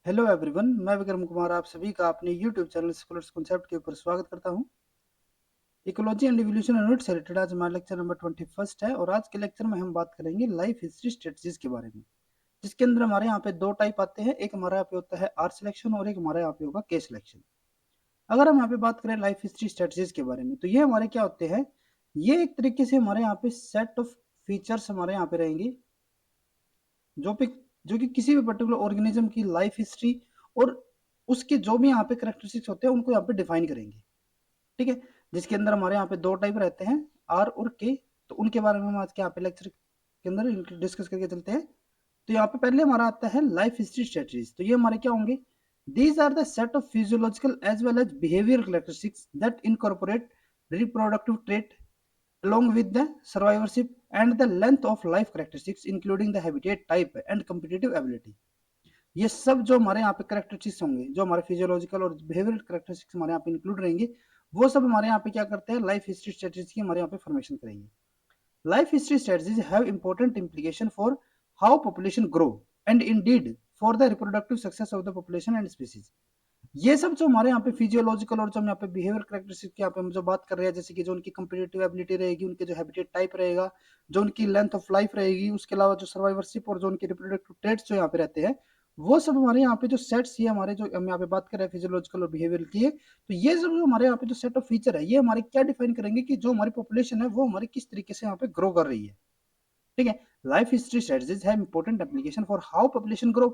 Hello everyone, मैं विक्रम कुमार आप सभी का अपने यूट्यूब चैनल स्कॉलर्स कॉन्सेप्ट के ऊपर स्वागत करता हूं। इकोलॉजी एंड इवोल्यूशन यूनिट से रिलेटेड आज हमारा लेक्चर नंबर 21 है और आज के लेक्चर में हम बात करेंगे लाइफ हिस्ट्री स्ट्रेटजीज के बारे में, जिसके अंदर हमारे यहाँ पे दो टाइप आते हैं। एक हमारे यहाँ पे होता है आर सिलेक्शन और एक हमारे यहाँ पे होगा के सिलेक्शन। अगर हम यहाँ पे बात करें लाइफ हिस्ट्री स्ट्रेटजीज के बारे में, तो ये हमारे क्या होते हैं, ये एक तरीके से हमारे यहाँ पे सेट ऑफ फीचर्स हमारे यहाँ पे रहेंगे जो पे जो कि किसी भी पर्टिकुलर ऑर्गेनिज्म की लाइफ हिस्ट्री और उसके जो भी यहाँ पे करेक्टरिस्टिक्स होते हैं उनको यहाँ पे डिफाइन करेंगे। ठीक है, जिसके अंदर हमारे यहाँ पे दो टाइप रहते हैं, आर और के। तो उनके बारे में हम आज के यहाँ पे लेक्चर के अंदर डिस्कस करके चलते हैं। तो यहाँ पे पहले हमारा आता है लाइफ हिस्ट्री स्ट्रेटजीज। तो ये हमारे क्या होंगे, these are the set of physiological as well as behaviour characteristics that incorporate reproductive trait along with the survivorship and the length of life characteristics including the habitat type and competitive ability। ये सब जो हमारे यहाँ पे characteristics होंगे, जो हमारे physiological और बिहेवियरल करेक्टरिस्टिक्स हमारे यहाँ पे इंक्लूड रहेंगे, वो सब हमारे यहाँ पे क्या करते हैं, लाइफ हिस्ट्री स्ट्रेटजीज की हमारे यहाँ पे फॉर्मेशन करेंगे। Life history strategies have important implication for how population grow and indeed for the reproductive success of the population and species. ये सब जो हमारे यहाँ पे फिजियोलॉजिकल और जो हम यहाँ पे बिहेवियर करेक्टरिस्टिक की यहाँ पे हम जो बात कर रहे हैं, जैसे कि जो उनकी कंपेटिटिव एबिलिटी रहेगी, उनके जो हैबिटेट टाइप रहेगा, जो उनकी लेंथ ऑफ लाइफ रहेगी, उसके अलावा जो सर्वाइवरशिप और जो उनके रिप्रोडक्टिव ट्रेट्स जो यहाँ पे रहते हैं, वो सब हमारे यहाँ पे जो सेट्स ये हमारे जो हम यहाँ पे बात कर रहे हैं फिजियोलॉजिकल और बिहेवियर की है, तो ये सब जो हमारे यहाँ पे जो सेट ऑफ फीचर है, ये हमारे क्या डिफाइन करेंगे कि जो हमारी पॉपुलेशन है वो हमारी किस तरीके से यहाँ पे ग्रो कर रही है। ठीक है, लाइफ हिस्ट्री स्ट्रेटजीज है important application for how population grow,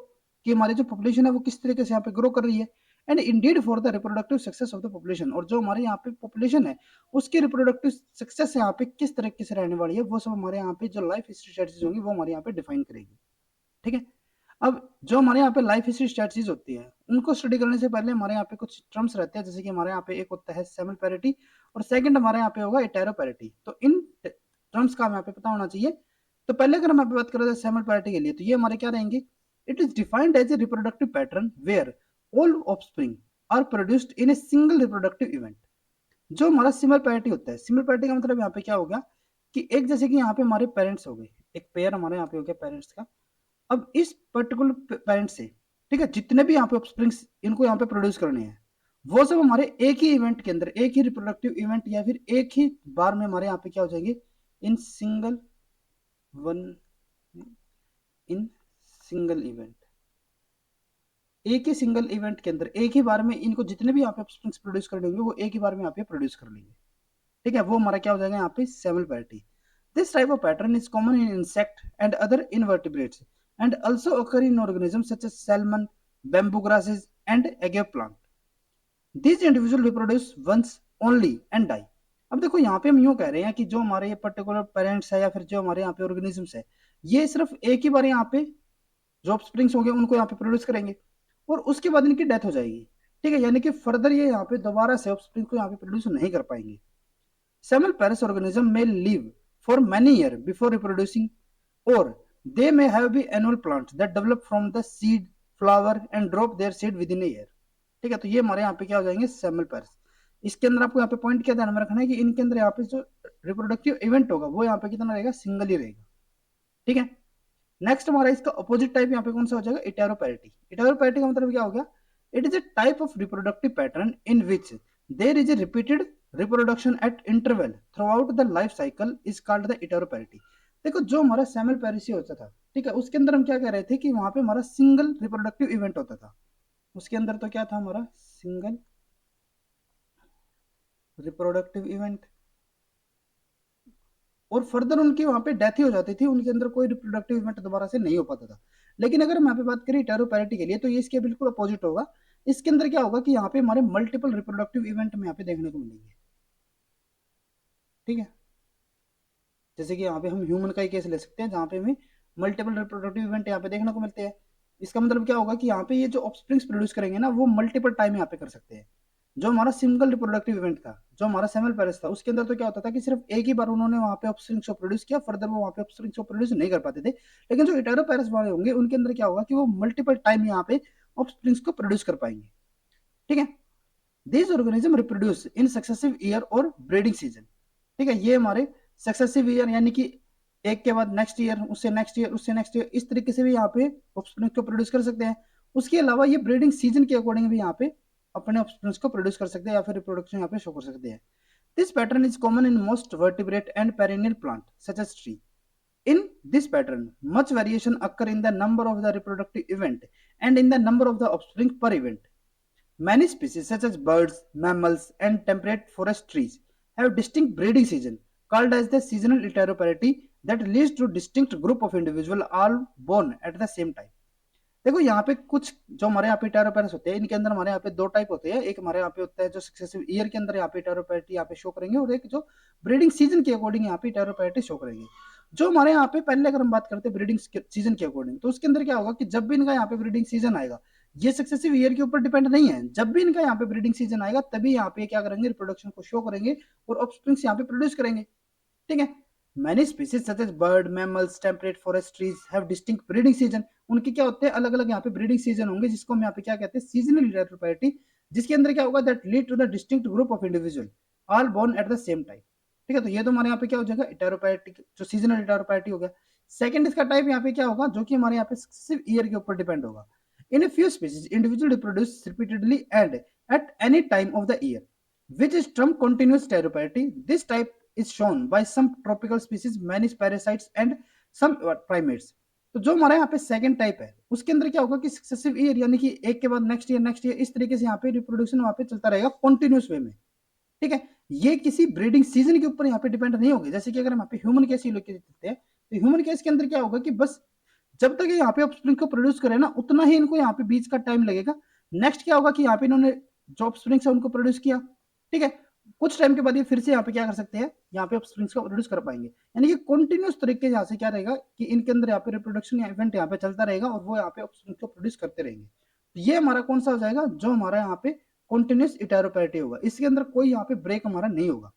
कि हमारी जो पॉपुलेशन है वो किस तरीके से यहाँ पे ग्रो कर रही है, and Indeed for the reproductive success of the population, और जो हमारे यहाँ पे पॉपुलेशन है उसकी रिप्रोडक्टिव सक्सेस यहाँ पे किस तरीके से रहने वाली है, वो सब हमारे यहाँ पे जो लाइफ हिस्ट्री स्ट्रेटजीज होंगी वो हमारे यहाँ पे डिफाइन करेगी। ठीक है, अब जो हमारे यहाँ पे लाइफ हिस्ट्री स्ट्रेटजीज होती है उनको स्टडी करने से पहले हमारे यहाँ पे कुछ टर्म्स रहते हैं, जैसे कि हमारे यहाँ पे एक होता है सेमल पैरिटी और सेकंड हमारे यहाँ पे होगा इटेरो पैरिटी। तो इन टर्म्स का हमें यहाँ पे पता होना चाहिए। तो पहले अगर हम यहाँ पे बात करें सेमल पैरिटी के लिए, तो ये हमारे क्या रहेंगे, it is defined as a reproductive pattern where all offspring are produced in a single reproductive event. जो हमारा सिमिलर पैरिटी होता है, सिमिलर पैरिटी का मतलब यहाँ पे क्या होगा कि एक जैसे कि यहाँ पे हमारे पेरेंट्स हो गए, एक पेयर हमारे यहाँ पे हो गया पेरेंट्स का। अब इस पर्टिकुलर पेरेंट से, ठीक है, जितने भी यहाँ पे ऑफस्प्रिंग्स इनको यहाँ पे प्रोड्यूस करने हैं, वो सब हमारे एक ही इवेंट के अंदर, एक ही रिप्रोडक्टिव इवेंट या फिर एक ही बार में हमारे यहाँ पे क्या हो जाएंगे, in single one in single event, एक ही सिंगल इवेंट के अंदर एक ही बार में इनको जितने भी यहाँ पे ऑफस्प्रिंग्स प्रोड्यूस करने होंगे वो एक ही बार में यहाँ पे प्रोड्यूस कर लेंगे। ठीक है, वो हमारा क्या हो जाएगा यहाँ पे सेमल parity. This type of pattern is common in insect and other invertebrates and also occur in organisms such as salmon, bamboo grasses and agave plant. These individuals reproduce once only and die। अब देखो यहाँ पे हम यूं कह रहे हैं कि जो हमारे ये पर्टिकुलर पेरेंट्स है या फिर जो हमारे यहाँ पे ऑर्गेनिजम्स है, ये सिर्फ एक ही बार यहाँ पे जो ऑफस्प्रिंग्स होंगे उनको यहाँ पे प्रोड्यूस करेंगे और उसके बाद इनकी डेथ हो जाएगी। ठीक है, यानी कि फर्दर ये यहाँ पे दोबारा से ऑफस्प्रिंग को यहाँ पे प्रोड्यूस नहीं कर पाएंगे। सेमल Paris organism may live for many years before reproducing, or they may have be annual plants that develop from the seed, flower and drop their seed within a year। ठीक है, तो ये हमारे यहाँ पे क्या हो जाएंगे, सेमल पेरिस। इसके अंदर आपको यहाँ पे पॉइंट क्या ध्यान में रखना है कि इनके अंदर यहाँ पे जो रिप्रोडक्टिव इवेंट होगा वो यहाँ पे कितना रहेगा, सिंगल ही रहेगा। ठीक है, नेक्स्ट हमारा इसका अपोजिट टाइप यहाँ पे कौन सा हो जाएगा, इटेरोपैरिटी। इटेरोपैरिटी का मतलब क्या हो गया, it is a type of reproductive pattern in which there is a repeated reproduction at interval throughout the life cycle is called the iteroparity. देखो जो हमारा सेमल पैरिसी होता था, ठीक है, उसके अंदर हम क्या कह रहे थे कि वहां पे हमारा सिंगल रिप्रोडक्टिव इवेंट होता था। उसके अंदर तो क्या था हमारा, सिंगल रिप्रोडक्टिव इवेंट, और फर्दर उनकी वहां पे डेथ ही हो जाती थी, उनके अंदर कोई रिप्रोडक्टिव इवेंट दोबारा से नहीं हो पाता था। लेकिन अगर हम यहाँ पे बात करें इटेरोपैरिटी के लिए, तो ये इसके बिल्कुल अपोजिट होगा। इसके अंदर क्या होगा कि यहाँ पे हमारे मल्टीपल रिप्रोडक्टिव इवेंट में यहाँ पे देखने को मिलेंगे। ठीक है, जैसे कि यहाँ पे हम ह्यूमन का ही केस ले सकते हैं जहाँ पे हमें मल्टीपल रिप्रोडक्टिव इवेंट यहाँ पे देखने को मिलते हैं। इसका मतलब क्या होगा कि यहाँ पे ये जो ऑफस्प्रिंग्स प्रोड्यूस करेंगे ना, वो मल्टीपल टाइम यहाँ पे कर सकते हैं। जो हमारा सिंगल रिप्रोडक्टिव इवेंट था, जो हमारा सेमल पेरिस था, उसके अंदर तो क्या होता था कि सिर्फ एक ही बार उन्होंने वहाँ पे ऑफस्प्रिंग्स को प्रोड्यूस किया, फर्दर वो वहाँ पे ऑफस्प्रिंग्स को प्रोड्यूस नहीं कर पाते थे। लेकिन जो इटेरो पेरिस वाले होंगे उनके अंदर क्या होगा कि वो मल्टीपल टाइम यहाँ पे ऑफस्प्रिंग्स को प्रोड्यूस कर पाएंगे। ठीक है, this organism reproduce in successive year और ब्रीडिंग सीजन। ठीक है, ये हमारे सक्सेसिव ईयर यानी कि एक के बाद नेक्स्ट ईयर, उससे नेक्स्ट ईयर, उससे नेक्स्ट ईयर, इस तरीके से भी यहाँ पे ऑफस्प्रिंग को प्रोड्यूस कर सकते हैं। उसके अलावा ये ब्रीडिंग सीजन के अकॉर्डिंग भी यहाँ पे अपने ऑफस्प्रिंग्स को प्रोड्यूस कर सकते हैं या फिर रिप्रोडक्शन यहाँ पे शो कर सकते हैं। This pattern is common in most vertebrate and perennial plant such as tree. In this pattern, much variation occur in the number of the reproductive event and in the number of the offspring per event. Many species such as birds, mammals and temperate forest trees have distinct breeding season called as the seasonal heteroparity that leads to distinct group of individual all born at the same time. देखो यहाँ पे कुछ जो हमारे यहाँ पे टेरोपेरस होते हैं, इनके अंदर हमारे यहाँ पे दो टाइप होते हैं। एक हमारे यहाँ पे होता है जो सक्सेसिव ईयर के अंदर यहाँ पे टेरोपैरिटी यहाँ पे शो करेंगे, और एक जो ब्रीडिंग सीजन के अकॉर्डिंग यहाँ पे टेरोपैरिटी शो करेंगे। जो हमारे यहाँ पे पहले अगर हम बात करते हैं ब्रीडिंग सीजन के अकॉर्डिंग, तो उसके अंदर क्या होगा कि जब भी इनका यहाँ पे ब्रीडिंग सीजन आएगा, ये सक्सेसिव ईयर के ऊपर डिपेंड नहीं है, जब भी इनका यहाँ पे ब्रीडिंग सीजन आएगा तभी यहाँ पे क्या करेंगे, रिप्रोडक्शन को शो करेंगे और ऑफस्प्रिंग्स यहाँ पे प्रोड्यूस करेंगे। ठीक है। Many species such as bird, mammals, temperate forest trees have distinct breeding season। उनके क्या होते हैं, अलग अलग यहाँ पे ब्रीडिंग सीजन होंगे, जिसको हम यहाँ पे क्या कहते हैं, सीजनल हेटेरोपैरिटी, जिसके अंदर क्या होगा, that lead to the distinct group of individual all born at the same time. ठीक है, तो ये तो हमारे यहाँ पे क्या हो जाएगा, हेटेरोपैरिटी, जो सीजनल हेटेरोपैरिटी हो गया। सेकंड इसका टाइप यहाँ पे क्या होगा, जो कि हमारे यहाँ पे सक्सेसिव ईयर के ऊपर डिपेंड होगा। In a few species individual reproduce repeatedly and at any time of the year which is termed continuous heteroparity. This type is shown by some tropical species, many parasites and some primates। तो जो हमारे यहाँ पे second type है, उसके अंदर क्या होगा कि सक्सेसिव ईयर, यानी कि एक के बाद नेक्स्ट ईयर इस तरीके से यहाँ पे रिप्रोड्यूक्शन वहाँ पे चलता रहेगा कॉन्टिन्यूस वे में। ठीक है, ये किसी ब्रीडिंग सीजन के ऊपर यहाँ पे डिपेंड नहीं होगी। जैसे कि अगर हम यहाँ पे ह्यूमन केस ही लेके चलते हैं, तो ह्यूमन केस के अंदर क्या होगा कि बस जब तक यहाँ पे ऑफस्प्रिंग को प्रोड्यूस करे ना, उतना ही इनको यहाँ पे बीच का टाइम लगेगा। नेक्स्ट क्या होगा कि यहाँ पे इन्होंने जो ऑफस्प्रिंग है उनको प्रोड्यूस किया, ठीक है, कुछ टाइम के बाद ये फिर से यहाँ पे क्या कर सकते हैं, यहाँ पे ऑफस्प्रिंग्स को प्रोड्यूस कर पाएंगे। यानी कि कंटिन्यूस तरीके यहाँ से क्या रहेगा कि इनके अंदर यहाँ पे रिप्रोडक्शन इवेंट यहाँ पे चलता रहेगा और वो यहाँ पे ऑफस्प्रिंग्स को प्रोड्यूस करते रहेंगे। तो ये हमारा कौन सा हो जाएगा, जो हमारा यहाँ पे कंटिन्यूस हेटेरोपैरिटी होगा, इसके अंदर कोई यहाँ पे ब्रेक हमारा नहीं होगा।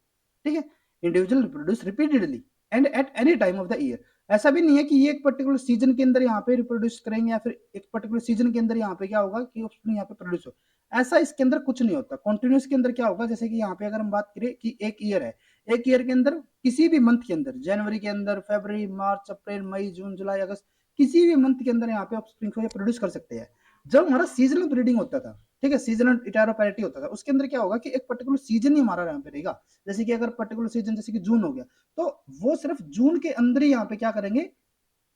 ठीक है, individual reproduce repeatedly and at any time of the year. ऐसा भी नहीं है कि ये एक पर्टिकुलर सीजन के अंदर यहाँ पे रिप्रोड्यूस करेंगे या फिर एक पर्टिकुलर सीजन के अंदर यहाँ पे क्या होगा कि ऑफस्प्रिंग यहाँ पे प्रोड्यूस हो, ऐसा इसके अंदर कुछ नहीं होता। कॉन्टिन्यूस के अंदर क्या होगा, जैसे कि यहाँ पे अगर हम बात करें कि एक ईयर है, एक ईयर के अंदर किसी भी मंथ के अंदर, जनवरी के अंदर, फरवरी, मार्च, अप्रैल, मई, जून, जुलाई, अगस्त, किसी भी मंथ के अंदर यहाँ पे ऑफस्प्रिंग को प्रोड्यूस कर सकते हैं। जब हमारा सीजनल ब्रीडिंग होता था, ठीक है, सीजनल हेटेरोपैरिटी होता था, उसके अंदर क्या होगा कि एक पर्टिकुलर सीजन ही हमारा यहाँ पे रहेगा। जैसे कि अगर पर्टिकुलर सीजन जैसे कि जून हो गया, तो वो सिर्फ जून के अंदर ही यहाँ पे क्या करेंगे,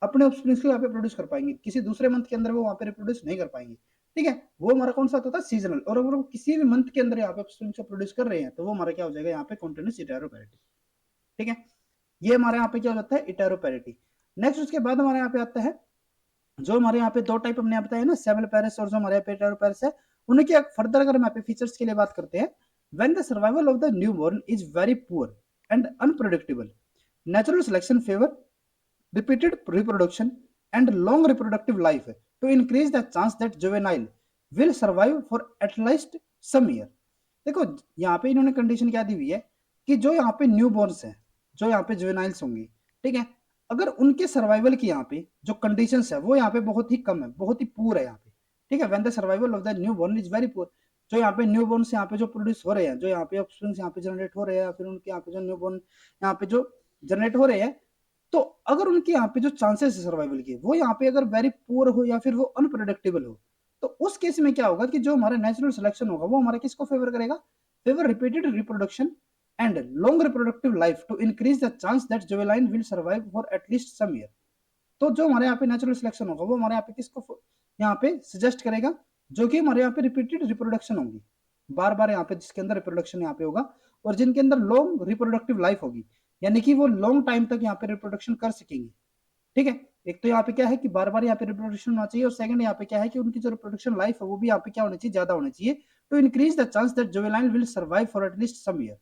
अपने ऑफस्प्रिंग्स को यहाँ पे प्रोड्यूस कर पाएंगे, किसी दूसरे मंथ के अंदर वो वहाँ पे रिप्रोड्यूस नहीं कर पाएंगे। ठीक है, वो हमारा कौन सा होता था, सीजनल। और अगर वो किसी भी मंथ के अंदर यहाँ पे ऑफस्प्रिंग्स को प्रोड्यूस कर रहे हैं, तो वो हमारा क्या हो जाएगा, यहाँ पे कॉन्टिन्यूस हेटेरोपैरिटी। ठीक है, ये हमारे यहाँ पे क्या हो जाता है, हेटेरोपैरिटी। नेक्स्ट उसके बाद हमारे यहाँ पे आता है, जो हमारे यहाँ पे दो टाइप हमने बताया ना, सेमिपेरस और जो हमारे यहाँ पे हेटेरोपैरस है, उनके फर्दर अगर हम यहाँ पे फीचर्स के लिए बात करते हैं, when the survival of the newborn is very poor and unpredictable, natural selection favour repeated reproduction and long reproductive life to increase the chance that juvenile will survive for at least some year। देखो यहाँ पे इन्होंने condition क्या दी हुई है कि जो यहाँ पे न्यू बॉर्न्स हैं, जो यहाँ पे जुवेनाइल्स होंगी, ठीक है, अगर उनके सर्वाइवल की यहाँ पे जो कंडीशंस है वो यहाँ पे बहुत ही कम है, बहुत ही पुअर है यहाँ पे। ठीक है, when the survival of the new born is very poor, जो यहाँ पे न्यू बॉर्न्स यहाँ पे जो प्रोड्यूस हो रहे हैं, जो यहाँ पे ऑफस्प्रिंग्स यहाँ पे जनरेट हो रहे हैं, या फिर उनके यहाँ पे जो न्यू बॉर्न यहाँ पे जो जनरेट हो रहे हैं, तो अगर उनके यहाँ पे जो चांसेस है सर्वाइवल के, वो यहाँ पे अगर वेरी पुअर हो या फिर वो अनप्रेडिक्टेबल हो, तो उस केस में क्या होगा कि जो हमारा नेचुरल सिलेक्शन होगा वो हमारा किसको फेवर करेगा, favour repeated reproduction and long reproductive life to increase the chance that juvenile will survive for at least some year. तो जो हमारे यहाँ पे नेचुरल सिलेक्शन होगा वो हमारे यहाँ पे किसको यहाँ पे सजेस्ट करेगा, जो कि हमारे यहाँ पे रिपीटेड रिप्रोडक्शन होगी, बार बार यहाँ पे जिसके अंदर रिप्रोडक्शन यहाँ पे होगा, और जिनके अंदर लॉन्ग रिप्रोडक्टिव लाइफ होगी, यानी कि वो लॉन्ग टाइम तक यहाँ पे रिप्रोडक्शन कर सकेंगे। ठीक है, एक तो यहाँ पे क्या है कि बार बार यहाँ पे रिप्रोडक्शन होना चाहिए, और सेकंड यहाँ पे क्या है कि उनकी जो रिप्रोडक्शन लाइफ है वो भी यहाँ पे क्या होनी चाहिए, ज्यादा होनी चाहिए, to increase the chance that juvenile will survive for at least some year.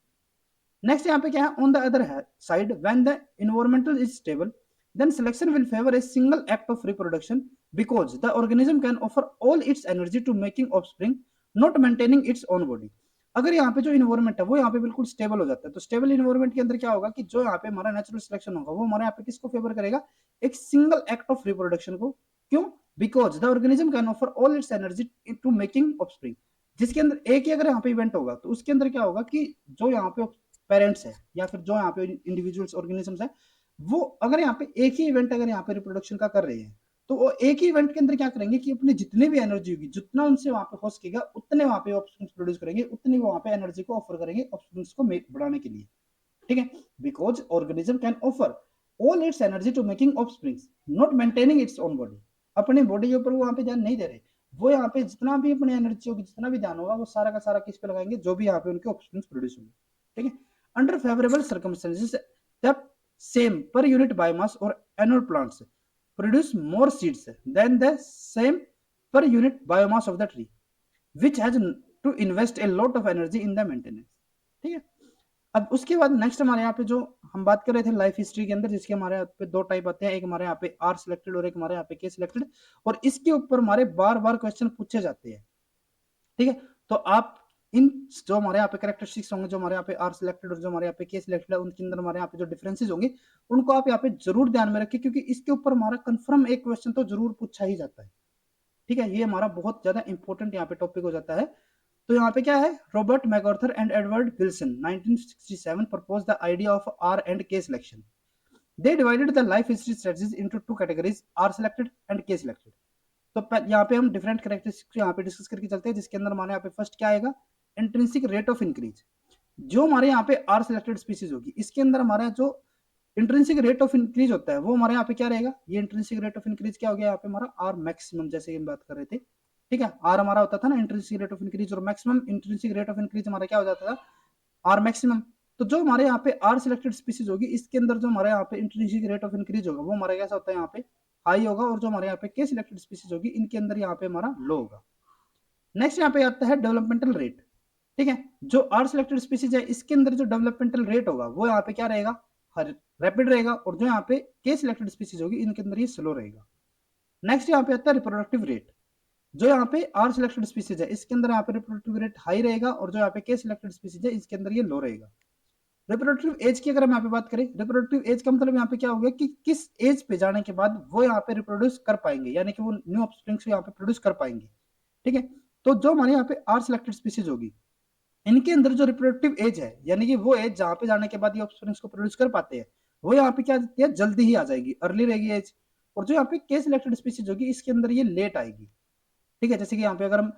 Next यहाँ पे क्या है, on the other side when the environmental is stable then selection will favor a single act of reproduction because the organism can offer all its energy to making offspring, not maintaining its own body। अगर यहाँ पे जो environment है वो यहाँ पे बिल्कुल stable हो जाता है, तो स्टेबल इन्वायरमेंट के अंदर क्या होगा कि जो यहाँ पे हमारा नेचुरल सिलेक्शन होगा वो हमारे यहाँ पे किसको फेवर करेगा, एक सिंगल एक्ट ऑफ रिप्रोडक्शन को। क्यों, because the organism can offer all its energy to making offspring. जिसके अंदर एक ही अगर यहाँ पे इवेंट होगा, तो उसके अंदर क्या होगा कि जो यहाँ पे पेरेंट्स है या फिर जो यहाँ पे इंडिविजुअल्स ऑर्गेनिजम्स है, वो अगर यहाँ पे एक ही इवेंट अगर यहाँ पे रिप्रोडक्शन का कर रहे हैं, तो वो एक ही इवेंट के अंदर क्या करेंगे कि अपनी जितनी भी एनर्जी होगी, जितना उनसे वहां पे हो सकेगा उतने वहां पे ऑप्शन प्रोड्यूस करेंगे, उतनी वहां पे एनर्जी को ऑफर करेंगे ऑप्शन को बढ़ाने के लिए। ठीक है, because organism can offer all its energy to making offsprings, not maintaining its own body. अपने बॉडी के ऊपर वो वहां पे ध्यान नहीं दे रहे, वो यहाँ पे जितना भी अपनी एनर्जी होगी, जितना भी ध्यान होगा, वो सारा का सारा किस पे लगाएंगे, जो भी यहाँ पे उनके ऑप्शंस प्रोड्यूस होंगे। ठीक है, under favourable circumstances the same per unit biomass और annual plants produce more seeds than the same per unit biomass of the tree which has to invest a lot of energy in the maintenance. ठीक है, अब उसके बाद next हमारे यहाँ पे जो हम बात कर रहे थे लाइफ हिस्ट्री के अंदर, जिसके हमारे यहाँ पे दो टाइप आते हैं, एक हमारे यहाँ पे आर सिलेक्टेड और एक हमारे यहाँ पे के सिलेक्टेड, और इसके ऊपर हमारे बार बार क्वेश्चन पूछे जाते हैं। ठीक है, तो आप इन जो हमारे यहाँ पे कैरेक्टरिस्टिक्स होंगे, जो हमारे यहाँ पे आर सिलेक्टेड और जो हमारे यहाँ पे के सिलेक्टेड है, उनके अंदर हमारे यहाँ पे जो डिफरेंसेस होंगे उनको आप यहाँ पे जरूर ध्यान में रखिए, क्योंकि इसके ऊपर हमारा कंफर्म एक क्वेश्चन तो जरूर पूछा ही जाता है। ठीक है, ये हमारा बहुत ज्यादा इंपॉर्टेंट यहाँ पे टॉपिक हो जाता है। तो यहाँ पे क्या है, Robert MacArthur and Edward Wilson 1967 propose the idea of r and K selection. They divided the life history strategies into two categories, r selected and K selected. तो यहाँ पे हम डिफरेंट कैरेक्टरिस्टिक्स यहाँ पे डिस्कस करके चलते हैं, जिसके अंदर हमारे यहाँ पे फर्स्ट क्या आएगा, इंट्रिंसिक रेट ऑफ इंक्रीज। जो हमारे यहाँ पे आर सिलेक्टेड स्पीसीज होगी, इसके अंदर हमारा जो इंट्रिंसिक रेट ऑफ इंक्रीज होता है वो हमारे यहाँ पे क्या रहेगा, ये इंट्रिंसिक रेट ऑफ इंक्रीज क्या हो गया यहाँ पे हमारा आर मैक्सिमम, जैसे हम बात कर रहे थे। ठीक है, आर हमारा होता था ना इंट्रिंसिक रेट ऑफ इंक्रीज, और maximum intrinsic rate of increase हमारा क्या हो जाता था, आर मैक्सिमम। तो जो हमारे यहाँ पे आर सिलेक्टेड स्पीसीज होगी, इसके अंदर जो हमारे यहाँ पे इंट्रिंसिक रेट ऑफ इंक्रीज होगा वो हमारा कैसा होता है, यहाँ पे हाई होगा, और जो हमारे यहाँ पे के सिलेक्टेड स्पीसीज होगी इनके अंदर यहाँ पे हमारा लो होगा। नेक्स्ट यहाँ पे आता है डेवलपमेंटल रेट। ठीक है, जो आर सिलेक्टेड स्पीसीज है इसके अंदर जो डेवलपमेंटल रेट होगा वो यहाँ पे क्या रहेगा, रैपिड रहेगा, और जो यहाँ पे के सिलेक्टेड स्पीसीज होगी इनके अंदर ये स्लो रहेगा। नेक्स्ट यहाँ पे आता है रिप्रोडक्टिव रेट। जो यहाँ पे आर सिलेक्टेड स्पीसीज है इसके अंदर यहाँ पे रिप्रोडक्टिव रेट हाई रहेगा, और जो यहाँ पे के सिलेक्टेड स्पीसीज है इसके अंदर ये लो रहेगा। रिप्रोडक्टिव एज की अगर हम यहाँ पे बात करें, रिप्रोडक्टिव एज का मतलब यहाँ पे क्या हो गया कि किस एज पे जाने के बाद वो यहाँ पे रिप्रोड्यूस कर पाएंगे, यानी कि वो न्यू ऑफस्प्रिंग्स यहाँ पे प्रोड्यूस कर पाएंगे। ठीक है, तो जो हमारे यहाँ पे आर सिलेक्टेड स्पीसीज होगी इनके अंदर जो रिप्रोडक्टिव एज है, यानी कि वो एज जहाँ पे जाने के बाद ये ऑफस्प्रिंग्स को प्रोड्यूस कर पाते हैं, वो यहाँ पे क्या आती है, जल्दी ही आ जाएगी, अर्ली रहेगी एज। और जो यहाँ पे के सिलेक्टेड स्पीसीज होगी इसके अंदर ये लेट आएगी। ठीक है, जैसे कि यहाँ पे अगर हम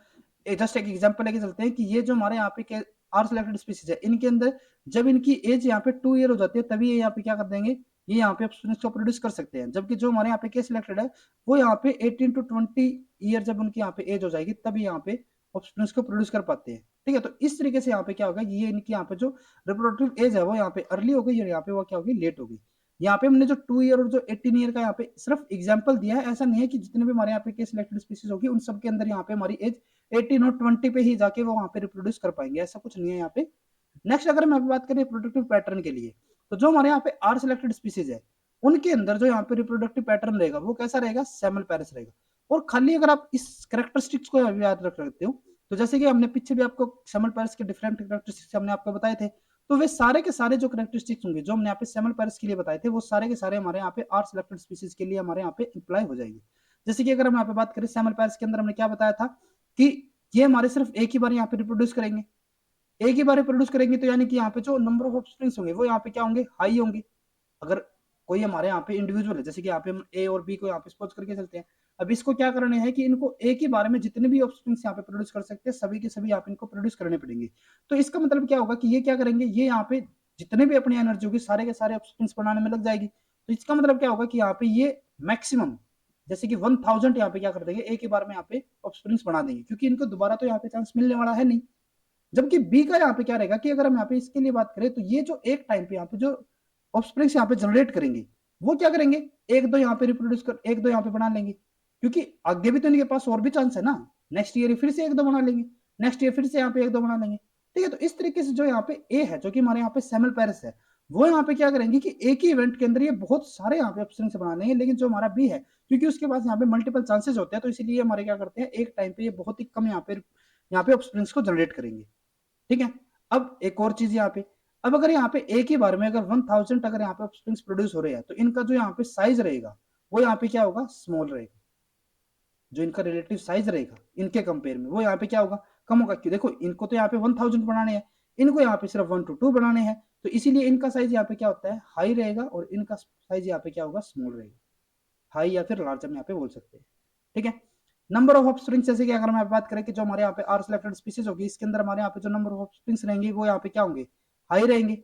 जस्ट एक एग्जांपल लेके चलते हैं कि ये जो हमारे यहाँ पे आर सिलेक्टेड स्पीसीज है इनके अंदर जब इनकी एज यहाँ पे 2 ईयर हो जाती है तभी ये यहाँ पे क्या कर देंगे, ये यहाँ पे ऑप्शंस को प्रोड्यूस कर सकते हैं। जबकि जो हमारे यहाँ पे के सिलेक्टेड है वो यहाँ पे 18 टू 20 ईयर जब उनकी यहाँ पे एज हो जाएगी तभी यहाँ पे ऑप्शंस को प्रोड्यूस कर पाते हैं। ठीक है, तो इस तरीके से यहाँ पे क्या होगा, ये इनकी यहाँ पे जो रिप्रोडक्टिव एज है वो यहाँ पे अर्ली हो गई और यहाँ पे वो क्या होगी, लेट हो गई। यहाँ पे हमने जो 2 ईयर और जो 18 ईयर का यहाँ पे सिर्फ एग्जांपल दिया है, ऐसा नहीं है कि जितने भी हमारे यहाँ पे के सिलेक्टेड स्पीसीज होगी उन सब के अंदर यहाँ पे हमारी एज 18 और 20 पे ही जाके वो वहाँ पे रिप्रोड्यूस कर पाएंगे, ऐसा कुछ नहीं है यहाँ पे। नेक्स्ट अगर हम बात करें रिप्रोडक्टिव पैटर्न के लिए, तो जो हमारे यहाँ पे आर सिलेक्टेड स्पीसीज है उनके अंदर जो यहाँ पे रिप्रोडक्टिव पैटर्न रहेगा वो कैसा रहेगा, सेमल पैरस रहेगा। और खाली अगर आप इस कैरेक्टरिस्टिक्स को याद रख सकते हो, तो जैसे कि हमने पीछे भी आपको सेमल पैरस के डिफरेंट कैरेक्टरिस्टिक्स हमने आपको बताए थे, तो वे सारे के सारे जो कैरेक्टरिस्टिक्स होंगे जो हमने यहाँ पे सेमल पैरस के लिए बताए थे वो सारे के सारे हमारे यहाँ पे आर सिलेक्टेड स्पीसीज के लिए हमारे यहाँ पे अप्लाई हो जाएगी। जैसे कि अगर हम यहाँ पे बात करें सेमल पैरस के अंदर हमने क्या बताया था कि ये हमारे सिर्फ एक ही बार यहाँ पे रिप्रोड्यूस करेंगे, एक ही बार रिप्रोड्यूस करेंगे, तो यानी कि यहाँ पे जो नंबर ऑफ ऑफस्प्रिंग्स होंगे वो यहाँ पे क्या होंगे, हाई होंगे। अगर कोई हमारे यहाँ पे इंडिविजुअल है, जैसे कि यहाँ पे हम ए और बी को यहाँ पे सपोज करके चलते हैं, अब इसको क्या करना है कि इनको एक ही बार में जितने भी ऑफस्प्रिंग्स यहाँ पे प्रोड्यूस कर सकते हैं सभी के सभी यहाँ पे इनको प्रोड्यूस करने पड़ेंगे। तो इसका मतलब क्या होगा कि ये क्या करेंगे, ये यहाँ पे जितने भी अपनी एनर्जी होगी सारे के सारे ऑफस्प्रिंग्स बनाने में लग जाएगी। तो इसका मतलब क्या होगा कि यहाँ पे ये मैक्सिमम जैसे कि 1000 यहाँ पे क्या कर देंगे, एक ही बार में यहाँ पे ऑफस्प्रिंग्स बना देंगे, क्योंकि इनको दोबारा तो यहाँ पे चांस मिलने वाला है नहीं। जबकि बी का यहाँ पे क्या रहेगा कि अगर हम यहाँ पे इसके लिए बात करें तो ये जो एक टाइम पे यहाँ पे जो ऑफस्प्रिंग्स यहाँ पे जनरेट करेंगे वो क्या करेंगे, एक दो यहाँ पे रिप्रोड्यूस कर एक दो यहाँ पे बना लेंगे, क्योंकि आगे भी तो इनके पास और भी चांस है ना, नेक्स्ट ईयर फिर से एक दो बना लेंगे, नेक्स्ट ईयर फिर से यहाँ पे एक दो बना लेंगे। ठीक है, तो इस तरीके से जो यहाँ पे ए है जो कि हमारे यहाँ पे सेमल पैरस है, वो यहाँ पे क्या करेंगे कि एक ही इवेंट के अंदर ये बहुत सारे यहाँ पे ऑप्शंस बना लेंगे। लेकिन जो हमारा बी है क्योंकि उसके पास यहाँ पे मल्टीपल चांसेस होते हैं, तो इसीलिए हमारे क्या करते हैं एक टाइम पे ये बहुत ही कम यहाँ पे ऑप्शंस को जनरेट करेंगे। ठीक है, अब एक और चीज यहाँ पे, अब अगर यहाँ पे एक ही बार में अगर 1000 अगर यहाँ पे ऑफस्प्रिंग्स प्रोड्यूस हो रहे हैं तो इनका जो यहाँ पे साइज रहेगा वो यहाँ पे क्या होगा, स्मॉल रहेगा। जो इनका रिलेटिव साइज रहेगा इनके कंपेयर में वो यहाँ पे क्या होगा, कम होगा। क्यों, देखो इनको तो यहाँ पे 1000 बनाने हैं, इनको यहाँ पे सिर्फ 1 to 2 बनाने हैं, तो इसीलिए इनका साइज यहाँ पे क्या होता है, हाई रहेगा और इनका साइज यहाँ पे क्या होगा, स्मॉल रहेगा। हाई या फिर लार्ज हम यहाँ पे बोल सकते हैं। ठीक है, नंबर ऑफ ऑफस्प्रिंग्स, जैसे कि अगर हम बात करें कि जो हमारे यहाँ पे आर सिलेक्टेड स्पीसीज होगी, इसके अंदर हमारे यहाँ पे जो नंबर ऑफ ऑफस्प्रिंग्स रहेंगे वो यहाँ पे क्या होंगे, हाई रहेंगे।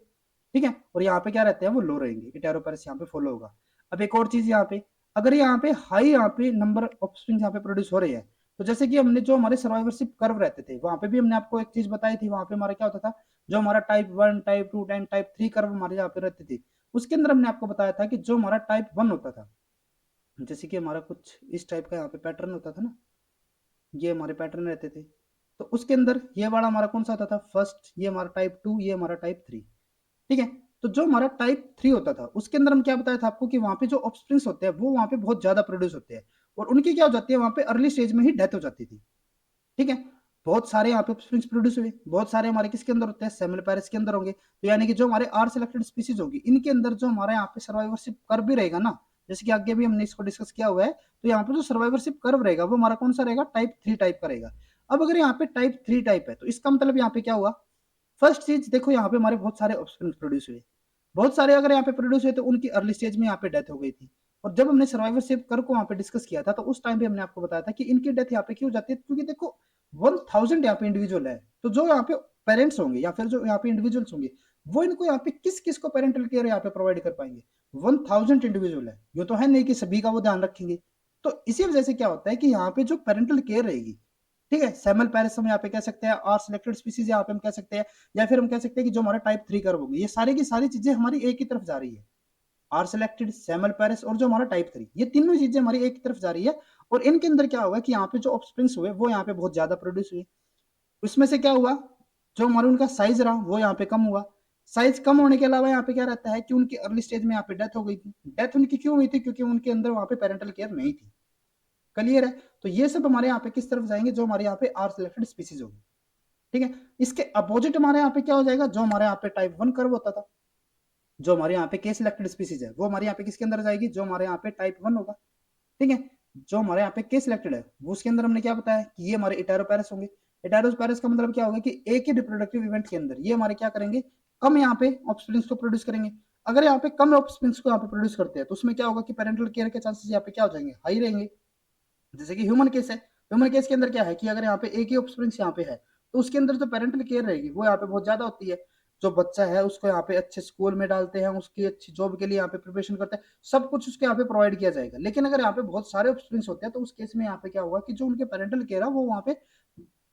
ठीक है, और यहाँ पे क्या रहते हैं, वो लो रहेंगे। इटेरोपेरस यहाँ पे फॉलो होगा। अब एक और चीज यहाँ पे, अगर यहाँ पे हाई यहाँ पे नंबर ऑफ ऑफस्प्रिंग्स यहाँ पे प्रोड्यूस हो रही है, तो जैसे कि हमने जो हमारे सर्वाइवरशिप कर्व रहते थे वहां पे भी हमने आपको एक चीज बताई थी, वहां पे हमारा क्या होता था, जो हमारा type 1, type 2 and type 3 curve हमारे यहाँ पे रहते थे, उसके अंदर हमने आपको बताया था कि जो हमारा टाइप 1 होता था, जैसे कि हमारा कुछ इस टाइप का यहाँ पे पैटर्न होता था ना, ये हमारे पैटर्न रहते थे, तो उसके अंदर ये वाला हमारा कौन सा होता था, फर्स्ट, ये हमारा टाइप 2, ये हमारा टाइप 3। ठीक है, तो जो हमारा टाइप 3 होता था उसके अंदर हम क्या बताया था आपको कि वहां पे जो ऑफस्प्रिंग्स होते हैं वो वहां पे बहुत ज्यादा प्रोड्यूस होते हैं, और उनकी क्या हो जाती है, वहां पे अर्ली स्टेज में ही डेथ हो जाती थी। ठीक है, बहुत सारे यहाँ पे ऑफस्प्रिंग्स प्रोड्यूस हुए, बहुत सारे हमारे किसके अंदर होते हैं, सेमिपेरिस के अंदर होंगे। तो यानी कि जो हमारे आर सिलेक्टेड स्पीसीज होगी, इनके अंदर जो हमारा यहाँ पे सर्वाइवरशिप कर्व भी रहेगा ना, जैसे कि आगे भी हमने इसको डिस्कस किया हुआ है, तो यहाँ पे जो सर्वाइवरशिप कर्व रहेगा वो हमारा कौन सा रहेगा, टाइप 3 टाइप का रहेगा। अब अगर यहाँ पे टाइप 3 टाइप है, तो इसका मतलब यहाँ पे क्या हुआ, फर्स्ट चीज देखो, यहाँ पे हमारे बहुत सारे ऑफस्प्रिंग्स प्रोड्यूस हुए, बहुत सारे अगर यहाँ पे प्रोड्यूस हुए तो उनकी अर्ली स्टेज में यहाँ पे डेथ हो गई थी। और जब हमने सर्वाइवरशिप कर्व को वहां पे डिस्कस किया था, तो उस टाइम पे हमने आपको बताया था कि इनकी डेथ यहाँ पे क्यों जाती है, क्योंकि देखो 1000 यहाँ पे इंडिविजुअल है, तो जो यहाँ पे पेरेंट्स होंगे या फिर जो यहाँ पे इंडिविजुअल्स होंगे, वो इनको यहाँ पे किस किस को पेरेंटल केयर यहाँ पे प्रोवाइड कर पाएंगे, 1000 इंडिविजुअल है, ये तो है नहीं कि सभी का वो ध्यान रखेंगे। तो इसी वजह से क्या होता है कि यहाँ पे जो पेरेंटल केयर रहेगी, ठीक है, सेमल पैरिस हम यहाँ पे कह सकते हैं, आर सिलेक्टेड स्पीसीज यहाँ पे हम कह सकते हैं, या फिर हम कह सकते हैं कि जो हमारा टाइप 3 कर्व होगी, ये सारी की सारी चीजें हमारी एक ही तरफ जा रही है, आर सिलेक्टेड, सेमल पैरिस और जो हमारा टाइप 3, ये तीनों चीजें हमारी एक ही तरफ जा रही है। और इनके अंदर क्या होगा कि यहाँ पे जो ऑफस्प्रिंग्स हुए वो यहाँ पे बहुत ज्यादा प्रोड्यूस हुए, उसमें से क्या हुआ, जो हमारा उनका साइज रहा वो यहाँ पे कम हुआ। साइज कम होने के अलावा यहाँ पे क्या रहता है कि उनकी अर्ली स्टेज में यहाँ पे डेथ हो गई थी। डेथ उनकी क्यों हुई थी, क्योंकि उनके अंदर वहां पे पेरेंटल केयर नहीं थी। क्लियर है, तो ये सब हमारे यहाँ पे किस तरफ जाएंगे, जो हमारे यहाँ पे आर सिलेक्टेड स्पीसीज होगी। ठीक है, इसके अपोजिट हमारे यहाँ पे क्या हो जाएगा, जो हमारे यहाँ पे टाइप 1 कर्व होता था, जो हमारे यहाँ पे के सिलेक्टेड स्पीसीज है, वो हमारे यहाँ पे किसके अंदर जाएगी, जो हमारे यहाँ पे टाइप 1 होगा। ठीक है, जो हमारे यहाँ पे के सिलेक्टेड है वो उसके अंदर हमने क्या बताया कि ये हमारे इटेरोपेरस होंगे। इटेरोपेरस का मतलब क्या होगा कि एक ही रिप्रोडक्टिव इवेंट के अंदर ये हमारे क्या करेंगे, कम यहाँ पे ऑफस्प्रिंग्स को प्रोड्यूस करेंगे। अगर यहाँ पे कम ऑफस्प्रिंग्स को यहाँ पे प्रोड्यूस करते हैं, तो उसमें क्या होगा कि पेरेंटल केयर के चांसेस यहाँ पे क्या हो जाएंगे, हाई रहेंगे। जैसे कि ह्यूमन केस है, ह्यूमन केस के अंदर क्या है कि अगर यहाँ पे एक ही ऑफस्प्रिंग्स यहाँ पे है, तो उसके अंदर जो पेरेंटल केयर रहेगी वो यहाँ पे बहुत ज्यादा होती है। जो बच्चा है उसको यहाँ पे अच्छे स्कूल में डालते हैं, उसकी अच्छी जॉब के लिए यहाँ पे प्रिपरेशन करते हैं, सब कुछ उसके यहाँ पे प्रोवाइड किया जाएगा। लेकिन अगर यहाँ पे बहुत सारे ऑफस्प्रिंग्स होते हैं, तो उस केस में यहाँ पे क्या होगा कि जो उनके पेरेंटल केयर है वो वहाँ पे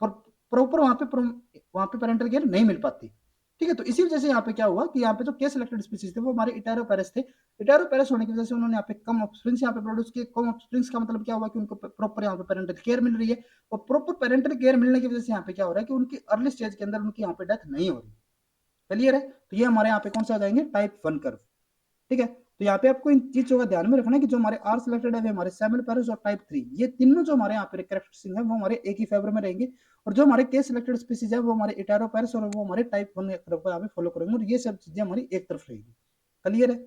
प्रॉपर वहाँ पे पेरेंटल केयर नहीं मिल पाती। ठीक है, तो इसी वजह से यहाँ पे क्या हुआ कि यहाँ पे जो के सिलेक्टेड स्पीसीज थे वो हमारे इटेरोपेरस थे। इटेरोपेरस होने की वजह से उन्होंने यहाँ पे कम ऑफस्प्रिंग्स यहाँ पे प्रोड्यूस किए। कम ऑफस्प्रिंग्स का मतलब क्या हुआ कि उनको प्रॉपर यहाँ पे पेरेंटल केयर मिल रही है, और प्रॉपर पेरेंटल केयर मिलने की वजह से यहाँ पे क्या हो रहा है कि उनकी अर्ली स्टेज के अंदर उनकी यहाँ पे डेथ नहीं हो रही। क्लियर है, तो ये हमारे यहाँ पे कौन सा आ जाएंगे, टाइप 1 कर्व। ठीक है, तो यहाँ पे आपको इन चीजों का ध्यान में रखना है कि जो हमारे आर सिलेक्टेड है हमारे सेमल पैरस और टाइप 3, ये तीनों जो हमारे यहाँ पे कैरेक्टरिस्टिक है वो हमारे एक ही फेवर में रहेंगे। और जो हमारे के सिलेक्टेड स्पीसीज है वो हमारे इटारो पैरस और वो हमारे टाइप 1 कर्व को यहाँ पे फॉलो करेंगे, और ये सब चीजें हमारी एक तरफ रहेगी। क्लियर है,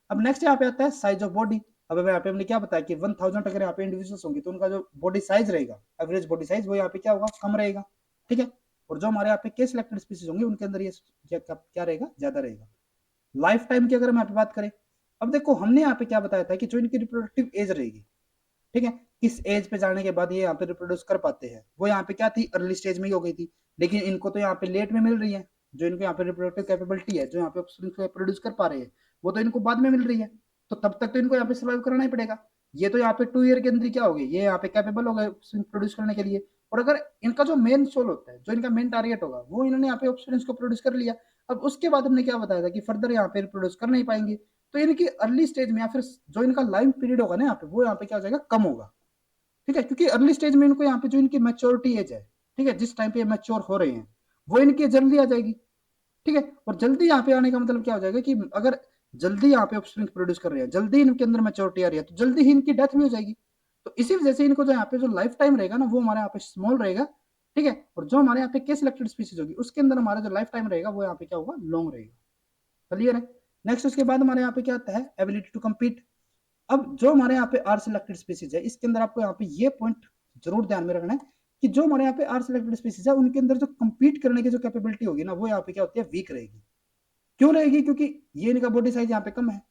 अब नेक्स्ट यहाँ पे आता है साइज ऑफ बॉडी। अब यहाँ पे हमने क्या बताया कि 1000 अगर यहाँ पे इंडिविजुअल्स होंगे, तो उनका जो बॉडी साइज रहेगा, एवरेज बॉडी साइज, वो यहाँ पे क्या होगा, कम रहेगा। ठीक है, और जो हमारे यहाँ पे के सिलेक्टेड स्पीसीज होंगे उनके अंदर ये क्या रहेगा, ज्यादा रहेगा। लाइफ टाइम की अगर हम यहाँ पे बात करें, अब देखो हमने यहाँ पे क्या बताया था कि जो इनकी रिप्रोडक्टिव एज रहेगी, ठीक है, किस एज पे जाने के बाद ये यहाँ पे रिप्रोड्यूस कर पाते हैं, वो यहाँ पे क्या थी, अर्ली स्टेज में ही हो गई थी। लेकिन इनको तो यहाँ पे लेट में मिल रही है, जो इनको यहाँ पे रिप्रोडक्टिव कैपेबिलिटी है, जो यहाँ पे प्रोड्यूस कर पा रहे हैं, वो तो इनको बाद में मिल रही है। तो तब तक तो इनको यहाँ पे सर्वाइव करना ही पड़ेगा। ये तो यहाँ पे 2 ईयर के अंदर क्या हो गए, ये यहाँ पे कैपेबल हो गए प्रोड्यूस करने के लिए। और अगर इनका जो मेन सोल होता है, जो इनका मेन टारगेट होगा, वो इन्होंने यहाँ पे ऑप्शंस को प्रोड्यूस कर लिया। अब उसके बाद हमने क्या बताया था कि फर्दर यहाँ पे प्रोड्यूस कर नहीं पाएंगे, तो इनकी अर्ली स्टेज में या फिर जो इनका लाइफ पीरियड होगा ना यहाँ पे, वो यहाँ पे क्या हो जाएगा, कम होगा। ठीक है, क्योंकि अर्ली स्टेज में इनको यहाँ पे जो इनकी मैच्योरिटी एज है, ठीक है, जिस टाइम पे मैच्योर हो रहे हैं, वो इनकी जल्दी आ जाएगी। ठीक है, और जल्दी यहाँ पे आने का मतलब क्या हो जाएगा कि अगर जल्दी यहाँ पे ऑफस्प्रिंग प्रोड्यूस कर रहे हैं, जल्दी इनके अंदर मैच्योरिटी आ रही है, तो जल्दी ही इनकी डेथ भी हो जाएगी। तो इसी वजह से इनको जो यहाँ पे जो लाइफ टाइम रहेगा ना, वो हमारे यहाँ पे स्मॉल रहेगा। ठीक है, और जो हमारे यहाँ पे के सिलेक्टेड स्पीसीज होगी, उसके अंदर हमारा जो लाइफ टाइम रहेगा वो यहाँ पे क्या होगा, लॉन्ग रहेगा। क्लियर है, नेक्स्ट उसके बाद हमारे यहाँ पे क्या आता है, एबिलिटी टू कम्पीट। अब जो हमारे यहाँ पे आर सिलेक्टेड स्पीसीज है, इसके अंदर आपको यहाँ पे ये पॉइंट जरूर ध्यान में रखना है कि जो हमारे यहाँ पे आर सिलेक्टेड स्पीसीज है, उनके अंदर जो कम्पीट करने की जो कैपेबिलिटी होगी ना, वो यहाँ पे क्या होती है, वीक रहेगी। क्यों रहेगी, क्योंकि ये इनका बॉडी साइज यहाँ पे कम है।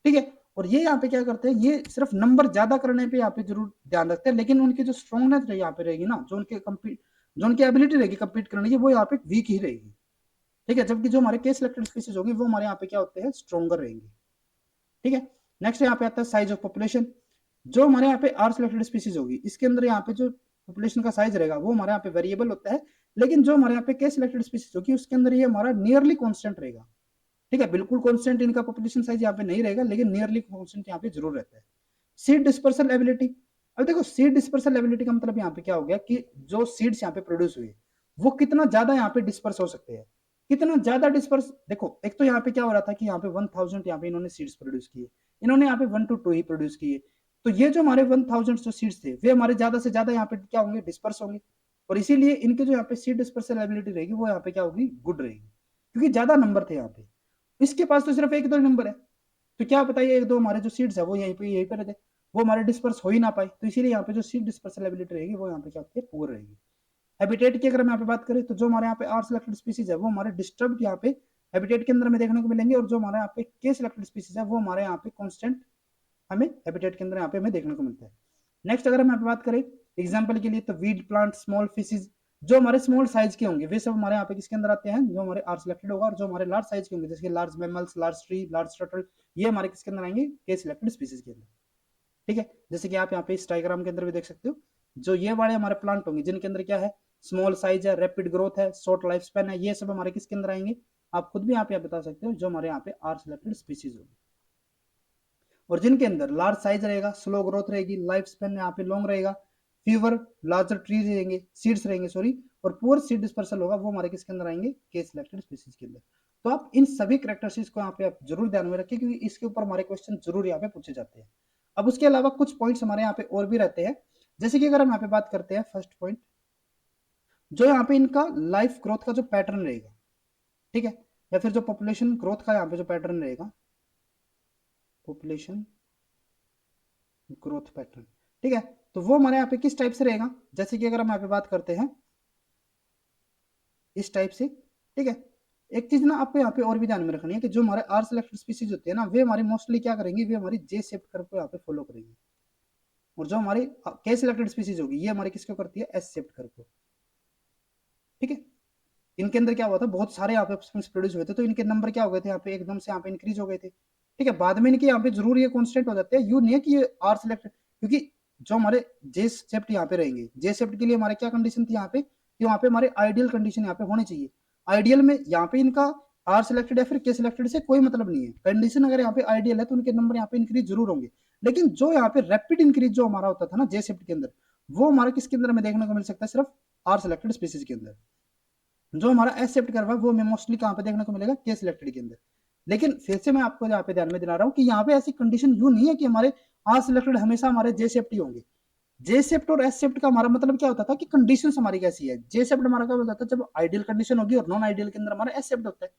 ठीक है, और ये यहाँ पे क्या करते हैं, ये सिर्फ नंबर ज्यादा करने पे यहाँ पे जरूर ध्यान रखते हैं, लेकिन उनकी जो स्ट्रॉन्गनेस यहाँ पे रहेगी ना, जो उनकी एबिलिटी रहेगी कम्पीट करने की, वो यहाँ पे वीक ही रहेगी। ठीक है, जबकि जो हमारे केस सिलेक्टेड स्पीसीज होंगे वो हमारे यहाँ पे क्या होते हैं, स्ट्रॉन्गर रहेंगे। ठीक है, नेक्स्ट यहाँ पे आता है साइज ऑफ पॉपुलेशन। जो हमारे यहाँ पे आर सिलेक्टेड स्पीसीज होगी, इसके अंदर यहाँ पे जो पॉपुलेशन का साइज रहेगा वो हमारे यहाँ पे वेरिएबल होता है, लेकिन जो हमारे यहाँ पे केस सिलेक्टेड स्पीसीज होगी उसके अंदर ये हमारा नियरली कॉन्स्टेंट रहेगा। ठीक है, बिल्कुल कॉन्स्टेंट इनका पॉपुलेशन साइज यहाँ पे नहीं रहेगा, लेकिन नियरली कॉन्स्टेंट यहाँ पे जरूर रहता है। Seed dispersal ability. अब देखो सीड डिस्पर्सल एबिलिटी का मतलब यहाँ पे क्या हो गया कि जो सीड्स यहाँ पे प्रोड्यूस हुए वो कितना ज्यादा यहाँ पे डिस्पर्स हो सकते हैं, कितना ज्यादा डिस्पर्स। देखो एक तो यहाँ पे क्या हो रहा था कि यहाँ पे 1000 यहाँ पे इन्होंने सीड्स प्रोड्यूस किए, इन्होंने यहाँ पे 1 to 2 ही प्रोड्यूस किए, तो ये जो हमारे 1000 जो सीड्स थे वे हमारे ज्यादा से ज्यादा यहाँ पे क्या होंगे, डिस्पर्स होंगे, और इसीलिए इनके जो यहाँ पे सीड डिस्पर्सल एबिलिटी रहेगी वो यहाँ पे क्या होगी, गुड रहेगी, क्योंकि ज्यादा नंबर थे यहाँ पे। इसके पास तो सिर्फ एक दो नंबर है, तो क्या बताइए एक दो हमारे जो सीड्स है वो यहीं पे रहते, वो हमारे डिस्पर्स हो ही ना पाए, तो इसीलिए यहाँ पे जो सीड डिस्पर्सल एबिलिटी रहेगी वो यहाँ पे क्या होती है, पुअर रहेगी। हैबिटेट की अगर हम यहाँ पे बात करें तो जो हमारे यहाँ पे आर सिलेक्टेड स्पीसीज है वो हमारे डिस्टर्ब यहाँ पे हैबिटेट के अंदर में देखने को मिलेंगे, और जो हमारे यहाँ पे के सिलेक्टेड स्पीसीज है वो हमारे यहाँ पे कॉन्स्टेंट हमें हैबिटेट के अंदर यहाँ पे हमें देखने को मिलता है। नेक्स्ट अगर हम यहाँ पे बात करें एग्जाम्पल के लिए, तो वीड प्लांट, स्मॉल फिशेज, जो हमारे स्मॉल साइज के होंगे वे सब हमारे यहाँ पे किसके अंदर आते हैं, जो हमारे आर सिलेक्टेड होगा, और जो हमारे लार्ज साइज के होंगे जैसे large mammals, large tree, large turtle, ये हमारे किसके अंदर आएंगे, के सिलेक्टेड स्पीसीज के अंदर। ठीक है, जैसे कि आप यहाँ पे इस डायग्राम के अंदर भी देख सकते हो, जो ये वाले हमारे प्लांट होंगे जिनके अंदर क्या है, स्मॉल साइज है, रैपिड ग्रोथ है, शॉर्ट लाइफ स्पैन है, ये सब हमारे किसके अंदर आएंगे, आप खुद भी यहाँ पे बता सकते हो, जो हमारे यहाँ पे आर सिलेक्टेड स्पीसीज होगी। और जिनके अंदर लार्ज साइज रहेगा, स्लो ग्रोथ रहेगी, लाइफ स्पैन यहाँ पे लॉन्ग रहेगा, फीवर, लार्जर ट्रीज रहेंगे, सीड्स रहेंगे सॉरी, और पुअर सीड डिस्पर्सल होगा, वो हमारे किसके अंदर आएंगे, के सिलेक्टेड स्पीसीज के अंदर। तो आप इन सभी कैरेक्टरिस्टिक्स को यहाँ पे आप जरूर ध्यान में रखिए, क्योंकि इसके ऊपर हमारे क्वेश्चन जरूर यहाँ पे पूछे जाते हैं। अब उसके अलावा कुछ पॉइंट्स हमारे यहाँ पे और भी रहते हैं, जैसे कि अगर हम यहाँ पे बात करते हैं फर्स्ट पॉइंट, जो यहाँ पे इनका लाइफ ग्रोथ का जो पैटर्न रहेगा, ठीक है, या फिर जो पॉपुलेशन ग्रोथ का यहाँ पे जो पैटर्न रहेगा, पॉपुलेशन ग्रोथ पैटर्न, ठीक है, तो वो हमारे यहाँ पे किस टाइप से रहेगा, जैसे कि अगर हम यहाँ पे बात करते हैं इस टाइप से। ठीक है, एक चीज ना आपको यहाँ पे और भी ध्यान में रखनी है कि जो हमारे आर सिलेक्टेड स्पीसीज होते हैं ना, वे हमारे मोस्टली क्या करेंगे, वे हमारी जे शेप्ड कर्व को यहाँ पे फॉलो करेंगे, और जो हमारी के सिलेक्टेड स्पीसीज होगी ये हमारी किसको करती है, एस शेप्ड कर्व को। ठीक है, इनके अंदर क्या हुआ था, बहुत सारे यहाँ पे प्रोड्यूस हुए थे, तो इनके नंबर क्या हो गए थे यहाँ पे, एकदम से यहाँ पे इंक्रीज हो गए थे। ठीक है, बाद में इनके यहाँ पे जरूर ये कॉन्स्टेंट हो जाते हैं, यू नहीं है कि ये आर सिलेक्टेड, क्योंकि जो हमारे जे शेप्ड यहाँ पे रहेंगे, जे शेप्ड के लिए हमारे क्या कंडीशन थी यहाँ पे, कि वहाँ पे हमारे आइडियल कंडीशन यहाँ पे होनी चाहिए। आइडियल में यहाँ पे इनका आर सिलेक्टेड या फिर के सिलेक्टेड से कोई मतलब नहीं है, कंडीशन अगर यहाँ पे आइडियल है तो उनके नंबर यहाँ पे इंक्रीज जरूर होंगे, लेकिन जो यहाँ पे रैपिड इंक्रीज जो हमारा होता था ना जे शिफ्ट के अंदर, वो हमारा किसके अंदर में देखने को मिल सकता है, सिर्फ आर सिलेक्टेड स्पीसीज के अंदर। जो हमारा एस शिफ्ट कर्व है वो हमें मोस्टली कहाँ पे देखने को मिलेगा, के सिलेक्टेड के अंदर। लेकिन फिर से मैं आपको यहाँ पे ध्यान में दिला रहा हूँ कि यहाँ पे ऐसी कंडीशन यू नहीं है कि हमारे आर सिलेक्टेड हमेशा हमारे जे शिफ्ट ही होंगे। जे शिफ्ट और एस शिफ्ट का हमारा मतलब क्या होता था कि कंडीशन हमारी कैसी है, जे शिफ्ट हमारा क्या होता था, जब आइडियल कंडीशन होगी, और नॉन आइडियल के अंदर हमारा एस शिफ्ट होता है।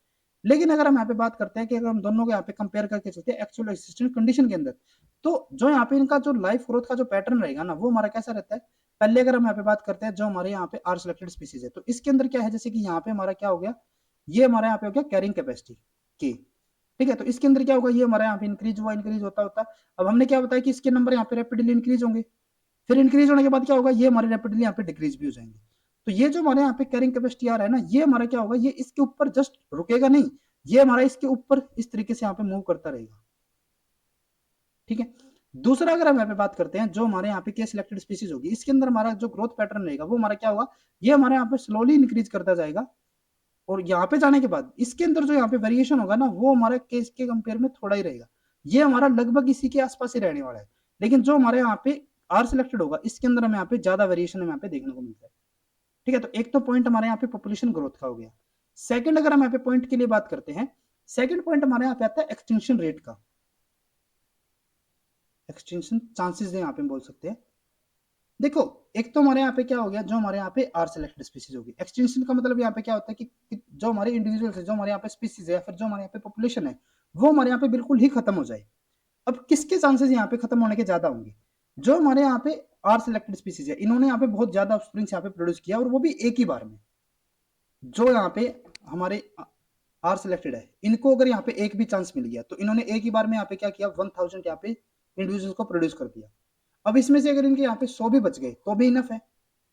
लेकिन अगर हम यहाँ पे बात करते हैं कि अगर हम दोनों को यहाँ पे कंपेयर करके चलते हैं एक्चुअल एग्जिस्टेंट कंडीशन के अंदर, तो जो यहाँ पे इनका जो लाइफ ग्रोथ का जो पैटर्न रहेगा ना, वो हमारा कैसा रहता है। पहले अगर हम यहाँ पे बात करते हैं जो हमारे यहाँ पे आर सिलेक्टेड स्पीसीज है, तो इसके अंदर क्या है, जैसे कि यहाँ पे हमारा क्या हो गया, ये हमारे यहाँ पे हो गया कैरिंग कैपेसिटी के। ठीक है, तो इसके अंदर क्या होगा, ये हमारे यहाँ पे इंक्रीज हुआ, इंक्रीज होता होता, अब हमने क्या बताया कि इसके नंबर यहाँ पे रैपिडली इंक्रीज होंगे, फिर इंक्रीज होने के बाद क्या होगा, ये हमारे रैपिडली यहाँ पे डिक्रीज भी हो जाएंगे। तो ये जो हमारे यहाँ पे कैरिंग कैपेसिटी आ रहा है ना, ये हमारा क्या होगा, ये इसके ऊपर जस्ट रुकेगा नहीं, ये हमारा इसके ऊपर इस तरीके से यहाँ पे मूव करता रहेगा। ठीक है, दूसरा अगर हम यहाँ पे बात करते हैं जो हमारे यहाँ पे के सिलेक्टेड स्पीसीज होगी, इसके अंदर हमारा जो ग्रोथ पैटर्न रहेगा वो हमारा क्या होगा, ये हमारे यहाँ पे स्लोली इंक्रीज करता जाएगा, और यहाँ पे जाने के बाद इसके अंदर जो यहाँ पे वेरिएशन होगा ना, वो हमारे केस के कंपेयर में थोड़ा ही रहेगा, ये हमारा लगभग इसी के आसपास ही रहने वाला है। लेकिन जो हमारे यहाँ पे आर सिलेक्टेड होगा, इसके अंदर हमें यहाँ पे ज्यादा वेरिएशन हमें यहाँ पे देखने को मिलता है। ठीक है, तो एक तो पॉइंट हमारे यहाँ पे पॉपुलेशन ग्रोथ का हो गया। सेकंड अगर हम यहाँ पे पॉइंट के लिए बात करते हैं, सेकंड पॉइंट हमारे यहाँ पे आता है एक्सटिंक्शन रेट का, एक्सटिंक्शन चांसेस यहाँ पे बोल सकते हैं। देखो एक तो हमारे यहाँ पे क्या हो गया, जो हमारे यहाँ पे आर सिलेक्टेड स्पीसीज होगी, एक्सटिंक्शन का मतलब यहाँ पे क्या होता है कि जो हमारे इंडिविजुअल्स है, जो हमारे यहाँ पे स्पीसीज है या फिर जो हमारे यहाँ पे पॉपुलेशन है, वो हमारे यहाँ पे बिल्कुल ही खत्म हो जाए। अब किसके चांसेस यहाँ पे खत्म होने के ज्यादा होंगे, जो हमारे यहाँ पे आर सिलेक्टेड स्पीसीज है, इन्होंने यहाँ पे बहुत ज्यादा ऑफस्प्रिंग्स यहाँ पे प्रोड्यूस किया, और वो भी एक ही बार में। जो यहाँ पे हमारे आर सिलेक्टेड है, इनको अगर यहाँ पे एक भी चांस मिल गया तो इन्होंने एक ही बार में यहाँ पे क्या किया, 1000 यहाँ पे इंडिविजुअल को प्रोड्यूस कर दिया। अब इसमें से अगर इनके यहाँ पे 100 भी बच गए तो भी इनफ है,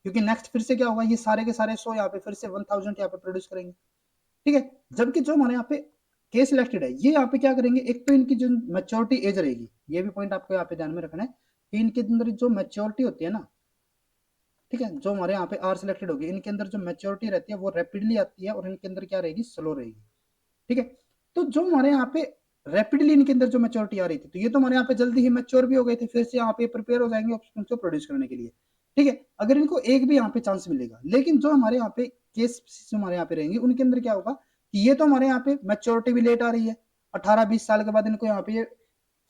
क्योंकि नेक्स्ट फिर से क्या होगा, ये सारे के सारे 100 यहाँ पे फिर से 1000 यहाँ पे प्रोड्यूस करेंगे। ठीक है, जबकि जो हमारे यहाँ पे केस सिलेक्टेड है, ये यहाँ पे क्या करेंगे, एक तो इनकी जो मैच्योरिटी एज रहेगी, ये भी पॉइंट आपको यहाँ पे ध्यान में रखना है कि इनके अंदर जो मैच्योरिटी होती है ना, ठीक है, जो हमारे यहाँ पे आर सिलेक्टेड होगी, इनके अंदर जो मैच्योरिटी रहती है वो रैपिडली आती है और इनके अंदर क्या रहेगी, स्लो रहेगी। ठीक है, तो जो हमारे यहाँ पे रैपिडली इनके अंदर जो मैच्योरिटी आ रही थी, तो ये तो हमारे यहाँ पे जल्दी ही मैच्योर भी हो गए थे, फिर से यहाँ पे प्रिपेयर हो जाएंगे ऑप्शन को प्रोड्यूस करने के लिए। ठीक है, अगर इनको एक भी यहाँ पे चांस मिलेगा, लेकिन जो हमारे यहाँ पे केस हमारे यहाँ पे रहेंगे, उनके अंदर क्या होगा कि ये तो हमारे यहाँ पे मैच्योरिटी भी लेट आ रही है, 18-20 साल के बाद इनको यहाँ पे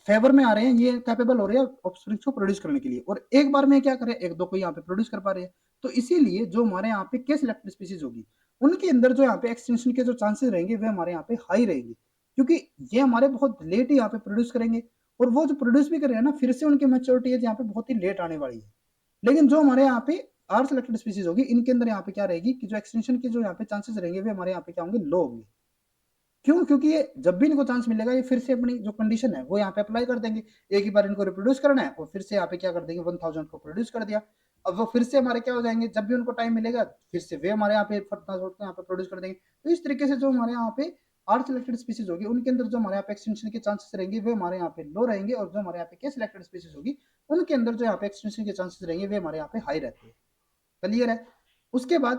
फेवर में आ रहे हैं, ये कैपेबल हो रहे हैं ऑफस्प्रिंग को प्रोड्यूस करने के लिए, और एक बार में क्या करें, एक दो को यहाँ पे प्रोड्यूस कर पा रहे हैं। तो इसीलिए जो हमारे यहाँ पे केस सिलेक्टेड स्पीसीज होगी, उनके अंदर जो यहाँ पे एक्सटेंशन के जो चांसेस रहेंगे वे हमारे यहाँ पे हाई रहेंगे, क्योंकि ये हमारे बहुत लेट ही यहाँ पे प्रोड्यूस करेंगे, और वो जो प्रोड्यूस भी करेंगे ना, फिर से उनकी मैच्योरिटी एज यहाँ पे बहुत ही लेट आने वाली है। लेकिन जो हमारे यहाँ पे आर सिलेक्टेड स्पीसीज होगी, इनके अंदर यहाँ पे क्या रहेगी कि जो एक्सटेंशन के जो यहाँ पे चांसेस रहेंगे वे हमारे यहाँ पे क्या होंगे, लो होंगे। क्यों, क्योंकि ये जब भी इनको चांस मिलेगा, ये फिर से अपनी जो कंडीशन है वो यहाँ पे अप्लाई कर देंगे, एक ही बार इनको रिप्रोड्यूस करना है और फिर से यहाँ पे क्या कर देंगे, 1000 को प्रोड्यूस कर दिया। अब वो फिर से हमारे क्या हो जाएंगे, जब भी उनको टाइम मिलेगा फिर से वे हमारे यहाँ पे यहाँ पे प्रोड्यूस कर देंगे। तो इस तरीके से जो हमारे यहाँ पे आर सिलेक्टेड स्पीसीज होगी, उनके अंदर जो हमारे यहाँ पे एक्सटेंशन के चांसेस रहेंगे वे हमारे यहाँ पे लो रहेंगे, और जो हमारे यहाँ पे के सिलेक्टेड स्पीसीज होगी, उनके अंदर जो यहाँ पे एक्सटेंशन के चांसेस रहेंगे वे हमारे यहाँ पे हाई रहते हैं। क्लियर है। उसके बाद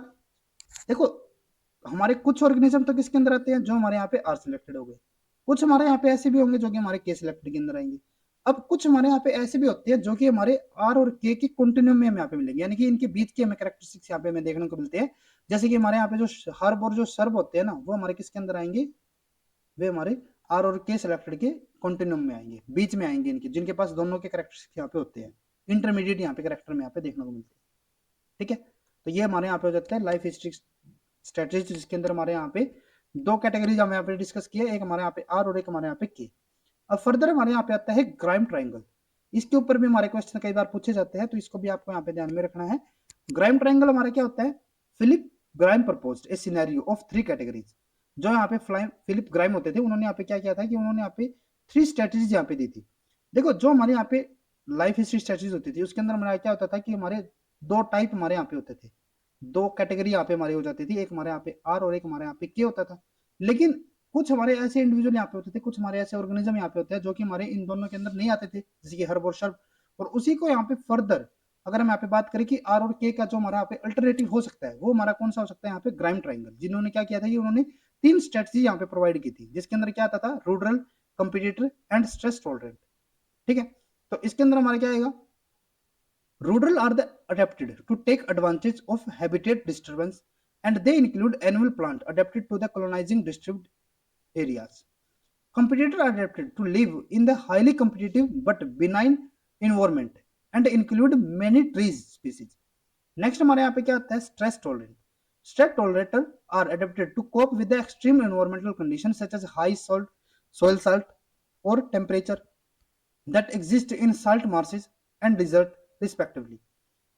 देखो, हमारे कुछ ऑर्गेनिज्म तो किसके अंदर आते हैं, जो हमारे यहाँ पे आर सिलेक्टेड हो गए, कुछ हमारे यहाँ पे ऐसे भी होंगे जो कि हमारे के सिलेक्टेड के अंदर आएंगे। अब कुछ हमारे यहाँ पे ऐसे भी होते हैं जो कि हमारे आर और के की कंटिन्यूम में हमें यहाँ पे मिलेंगे, यानी कि इनके बीच के हमें कैरेक्टरिस्टिक्स यहाँ पे हमें देखने को मिलते हैं। जैसे कि हमारे यहाँ पे जो हर्ब और जो सर्ब होते हैं ना, वो हमारे किसके अंदर आएंगे, वे हमारे आर और के सिलेक्टेड के कंटिन्यूम में आएंगे, बीच में आएंगे इनके, जिनके पास दोनों के कैरेक्टरिस्टिक्स यहाँ पे होते हैं, इंटरमीडिएट यहाँ पे कैरेक्टर में यहाँ पे देखने को मिलते हैं। ठीक है, तो ये हमारे यहाँ पे हो जाता है लाइफ हिस्ट्री स्ट्रेटेजी, जिसके अंदर हमारे यहाँ पे दो कैटेगरीज हम यहाँ पे डिस्कस किया, एक हमारे यहाँ पे आर और एक हमारे यहाँ पे के। अब फर्दर हमारे यहाँ पे आता है ग्राइम ट्राइंगल, इसके ऊपर भी हमारे क्वेश्चन कई बार पूछे जाते हैं, तो इसको भी आपको यहाँ पे ध्यान में रखना है। ग्राइम ट्राइंगल हमारा क्या होता है, Philip Grime proposed a scenario of 3 categories. जो यहाँ पे फिलिप ग्राइम होते थे, उन्होंने यहाँ पे क्या किया था कि उन्होंने यहाँ पे 3 स्ट्रेटेजीज यहाँ पे दी थी। देखो, जो हमारे यहाँ पे लाइफ हिस्ट्री स्ट्रेटेजीज होती थी, उसके अंदर हमारा क्या होता था कि हमारे 2 टाइप हमारे यहाँ पे होते थे, 2 कैटेगरी यहाँ पे हमारी हो जाती थी, एक हमारे यहाँ पे आर और एक हमारे यहाँ पे के होता था। लेकिन कुछ हमारे ऐसे इंडिविजुअल यहाँ पे होते थे, कुछ हमारे ऐसे ऑर्गेनिज्म यहाँ पे होते हैं जो कि हमारे इन दोनों के अंदर नहीं आते थे, जैसे कि हर्ब और शर्ब। और उसी को यहाँ पे फर्दर अगर हम यहाँ पे बात करें कि आर और के का जो हमारा यहाँ पे अल्टरनेटिव हो सकता है, वो हमारा कौन सा हो सकता है, यहाँ पे ग्राइम ट्राइंगल। जिन्होंने क्या किया था कि उन्होंने 3 स्ट्रेटजी यहाँ पे प्रोवाइड की थी, जिसके अंदर क्या आता था, ruderal, competitor and stress tolerant. ठीक है, तो इसके अंदर हमारा क्या आएगा, rural are the adapted to take advantage of habitat disturbance, and they include annual plant adapted to the colonizing disturbed areas. Competitors are adapted to live in the highly competitive but benign environment and include many trees species. Next हमारे यहाँ पे क्या आता है, stress tolerant. Stress tolerant are adapted to cope with the extreme environmental conditions such as high salt, soil salt, or temperature that exist in salt marshes and desert respectively.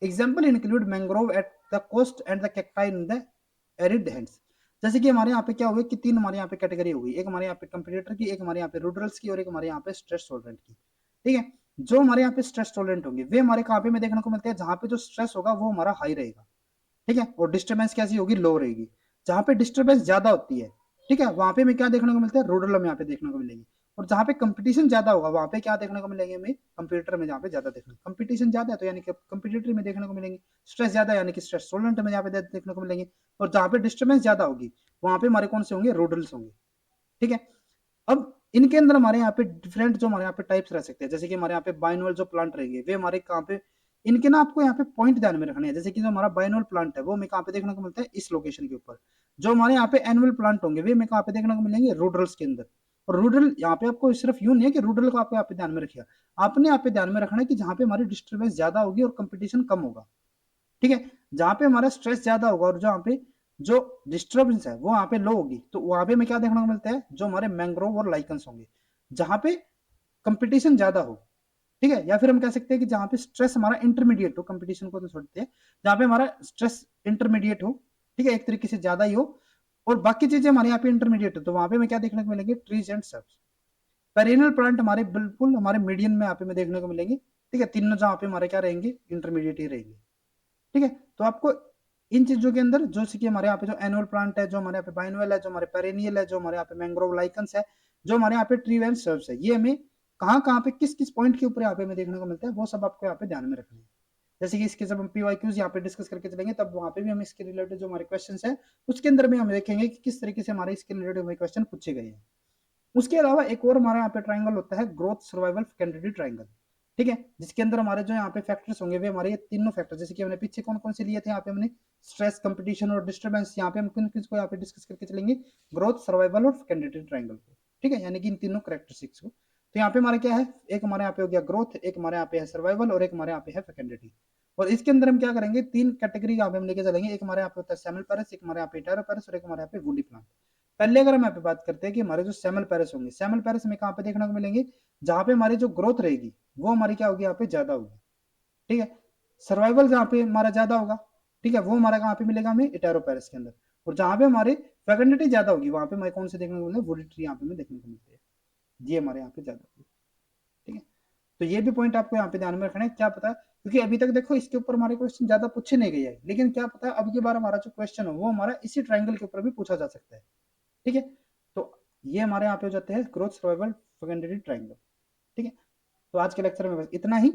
Example include mangrove at the coast and the cacti in the arid lands. जैसे कि हमारे यहाँ पे क्या हुआ कि 3 हमारे यहाँ पे कैटेगरी हो गई, एक हमारे यहाँ पे कंपटीटर की, एक हमारे यहाँ पे रूडरल्स की, और एक हमारे यहाँ पे स्ट्रेस टॉलरेंट की। ठीक है, जो हमारे यहाँ पे स्ट्रेस टॉलरेंट होंगे वे हमारे कहाँ पे में देखने को मिलते हैं, जहाँ पे जो स्ट्रेस होगा वो हमारा हाई रहेगा। ठीक है, और डिस्टर्बेंस कैसी होगी, लो रहेगी। जहाँ पे डिस्टर्बेंस ज्यादा होती है, ठीक है, वहां पे हमें क्या देखने को मिलता है, रूरल में यहाँ पे देखने को मिलेंगे। और जहाँ पे कंपटीशन ज्यादा होगा वहां पे क्या देखने को मिलेंगे हमें, कंप्यूटर में जहाँ पे ज्यादा देखने, कंपटीशन ज्यादा है तो यानी कि कंपटीटर में देखने को मिलेंगे, स्ट्रेस ज्यादा यानी कि स्ट्रेस टॉलरेंट में यहाँ पे देखने को मिलेंगे। और जहाँ पे डिस्टर्बेंस ज्यादा होगी वहां पे हमारे कौन से होंगे, रूडल्स होंगे। ठीक है, अब इनके अंदर हमारे यहाँ पे डिफरेंट जो हमारे यहाँ पे टाइप्स रह सकते हैं, जैसे कि हमारे यहाँ पे बाइनोल जो प्लांट रहेंगे वे हमारे कहाँ पे, इनके ना आपको यहाँ पे पॉइंट ध्यान में रखने हैं। जैसे कि जो हमारा बाइनोल प्लांट है वो हमें कहाँ पे देखने को मिलता है, इस लोकेशन के ऊपर। जो हमारे यहाँ पे एनुअल प्लांट होंगे वे हमें कहाँ पे देखने को मिलेंगे, रूडरल्स के अंदर। और रूडरल यहाँ पे आपको सिर्फ यूं नहीं है कि रूडरल को आपको यहाँ पे ध्यान में रखिए, आपने यहाँ पे ध्यान में रखना है कि जहाँ पे हमारी डिस्टर्बेंस ज्यादा होगी और कंपटीशन कम होगा। ठीक है, जहाँ पे हमारा स्ट्रेस ज्यादा होगा और जहाँ पे जो डिस्टर्बेंस है वो वहाँ पे लो होगी, तो वहाँ पे हमें क्या देखने को मिलता है, जो हमारे मैंग्रोव और लाइकन्स होंगे, जहाँ पे कंपटीशन ज्यादा हो। ठीक है, या फिर हम कह सकते हैं कि जहाँ पे स्ट्रेस हमारा इंटरमीडिएट हो, कंपटीशन को तो छोड़ते हैं, जहाँ पे हमारा स्ट्रेस इंटरमीडिएट हो, ठीक है, एक तरीके से ज्यादा ही हो, और बाकी चीजें हमारे यहाँ पे इंटरमीडिएट है, तो वहां पे हमें क्या देखने को मिलेंगे, trees and subs. Perennial plant हमारे बिल्कुल हमारे मीडियन में यहाँ पे हमें देखने को मिलेंगे। ठीक है, तीनों जहाँ पे हमारे क्या रहेंगे, इंटरमीडिएट ही रहेंगे। ठीक है, तो आपको इन चीजों के अंदर जो कि हमारे यहाँ पे जो एनुअल प्लांट है, जो हमारे यहाँ पे बाइनोअल है, जो हमारे पेरेनियल है, जो हमारे यहाँ पे मैंग्रोव लाइकन्स है, जो हमारे यहाँ पे ट्री एंड सर्व्स है, ये हमें कहाँ कहाँ पे किस किस पॉइंट के ऊपर यहाँ पे हमें देखने को मिलता है, वो सब आपको यहाँ पे ध्यान में रखना है। जैसे कि इसके जब हम पीवाईक्यूज यहाँ पे डिस्कस करके चलेंगे, तब वहां पे भी हम इसके रिलेटेड जो हमारे क्वेश्चन है उसके अंदर भी हम देखेंगे कि किस तरीके से हमारे इसके रिलेटेड हमें क्वेश्चन पूछे गए हैं। उसके अलावा एक और हमारे यहाँ पे ट्राइंगल होता है, ग्रोथ सर्वाइवल फैकेंडिटी ट्राइंगल। ठीक है, जिसके अंदर हमारे जो यहाँ पे फैक्टर्स होंगे वे हमारे ये तीनों फैक्टर, जैसे कि हमने पीछे कौन कौन से लिए थे, यहाँ पे हमने स्ट्रेस, कंपटीशन और डिस्टर्बेंस, यहाँ पे हम किन किन को यहाँ पे डिस्कस करके चलेंगे, ग्रोथ सर्वाइवल और फैकेंडिटी ट्राइंगल को। ठीक है, यानी कि इन तीनों करेक्टरिस्टिक्स को। तो यहाँ पे हमारे क्या है, एक हमारे यहाँ पे हो गया ग्रोथ, एक हमारे यहाँ पे है सर्वाइवल और एक हमारे यहाँ पे है फैकेंडिटी। और इसके अंदर हम क्या करेंगे, तीन कैटेगरी यहाँ पे हम लेके चलेंगे, एक हमारे यहाँ पे होता है सेमल पैरस, एक हमारे यहाँ पे टेरोपैरस और एक हमारे यहाँ पे वुडी प्लांट। पहले अगर हम यहाँ पे बात करते हैं कि हमारे जो सेमल पैरस होंगे, सेमल पैरस में कहाँ पे देखने को मिलेंगे, जहां पे हमारी जो ग्रोथ रहेगी वो हमारी क्या होगी, यहाँ पे ज्यादा होगी। ठीक है, सर्वाइवल जहाँ पे हमारा ज्यादा होगा, ठीक है, वो हमारा कहाँ पे मिलेगा हमें, इटेरोपैरस के अंदर। और जहां पे हमारे फैकेंडिटी ज्यादा होगी वहां पे हमें कौन से देखने को मिलेगा, वुडी ट्री यहाँ पे हमें देखने को मिलती है, ये हमारे यहाँ पे ज्यादा होगी। ठीक है, तो ये भी पॉइंट आपको यहाँ पे ध्यान में रखना है, क्या पता, क्योंकि अभी तक देखो इसके ऊपर हमारे क्वेश्चन ज्यादा पूछे नहीं गए हैं, लेकिन क्या पता अब की बार हमारा जो क्वेश्चन हो वो हमारा इसी ट्राइंगल के ऊपर भी पूछा जा सकता है। ठीक है, तो ये हमारे यहाँ पे हो जाते हैं ग्रोथ सर्वाइवल फैकेंडिटी ट्राइंगल। ठीक है, तो आज के लेक्चर में बस इतना ही।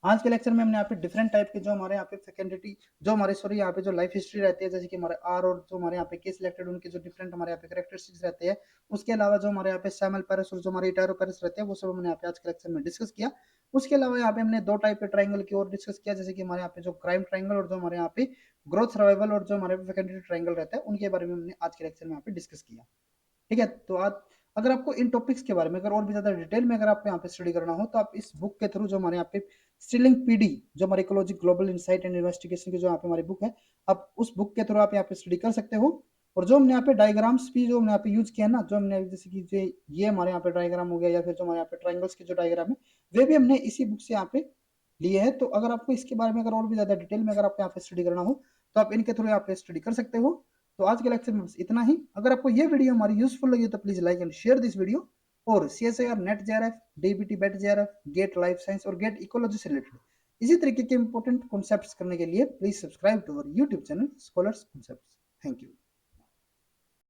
आज के लेक्चर में हमने यहाँ पे डिफरेंट टाइप के जो हमारे यहाँ पे फैकेंडिटी, जो हमारे सॉरी यहाँ पे जो लाइफ हिस्ट्री रहती है, जैसे कि हमारे आर और जो हमारे यहाँ पे के सिलेक्टेड, उनके जो डिफरेंट हमारे यहाँ पे कैरेक्टरिस्टिक्स रहते हैं, उसके अलावा जो हमारे यहाँ पे सैमल पैरस और जो हमारे इटारो पैरस रहते हैं, वो सब हमने यहाँ पे आज के लेक्चर में डिस्कस किया। उसके अलावा यहाँ पे हमने दो टाइप के ट्राइंगल की और डिस्कस किया, जैसे कि हमारे यहाँ पे जो क्राइम ट्राइंगल और जो हमारे यहाँ पे ग्रोथ सर्वाइवल और जो हमारे फैकेंडिटी ट्राइंगल रहता है, उनके बारे में हमने आज के लेक्चर में यहाँ पे डिस्कस किया। ठीक है, तो आज अगर आपको इन टॉपिक्स के बारे में अगर और भी ज्यादा डिटेल में अगर आपको यहाँ पे स्टडी करना हो, तो आप इस बुक के थ्रू जो हमारे यहाँ पे स्टिलिंग पीडी, जो हमारे ecology global insight and investigation की जो यहाँ पे हमारी बुक है, आप उस बुक के थ्रू आप यहाँ पे स्टडी कर सकते हो। और जो हमने यहाँ पे डायग्राम्स भी जो हमने यहाँ पे यूज किया ना, जो हमने जैसे कि जो ये हमारे यहाँ पे डायग्राम हो गया, या फिर जो हमारे यहाँ पे ट्राइंगल्स के जो डायग्राम है, वे भी हमने इसी बुक से यहाँ पे लिए है। तो अगर आपको इसके बारे में अगर और भी ज्यादा डिटेल में अगर आप यहाँ पे स्टडी करना हो, तो आप इनके थ्रू यहाँ पे स्टडी कर सकते हो। तो आज के लेक्चर में बस इतना ही। अगर आपको ये वीडियो हमारी यूजफुल लगी तो please like and share this video. और CSIR, net JRF, DBT, BET JRF, GATE life science और गेट इकोलॉजी से रिलेटेड इसी तरीके के इंपॉर्टेंट कॉन्सेप्ट्स करने के लिए please subscribe to our YouTube channel Scholars Concepts. Thank you.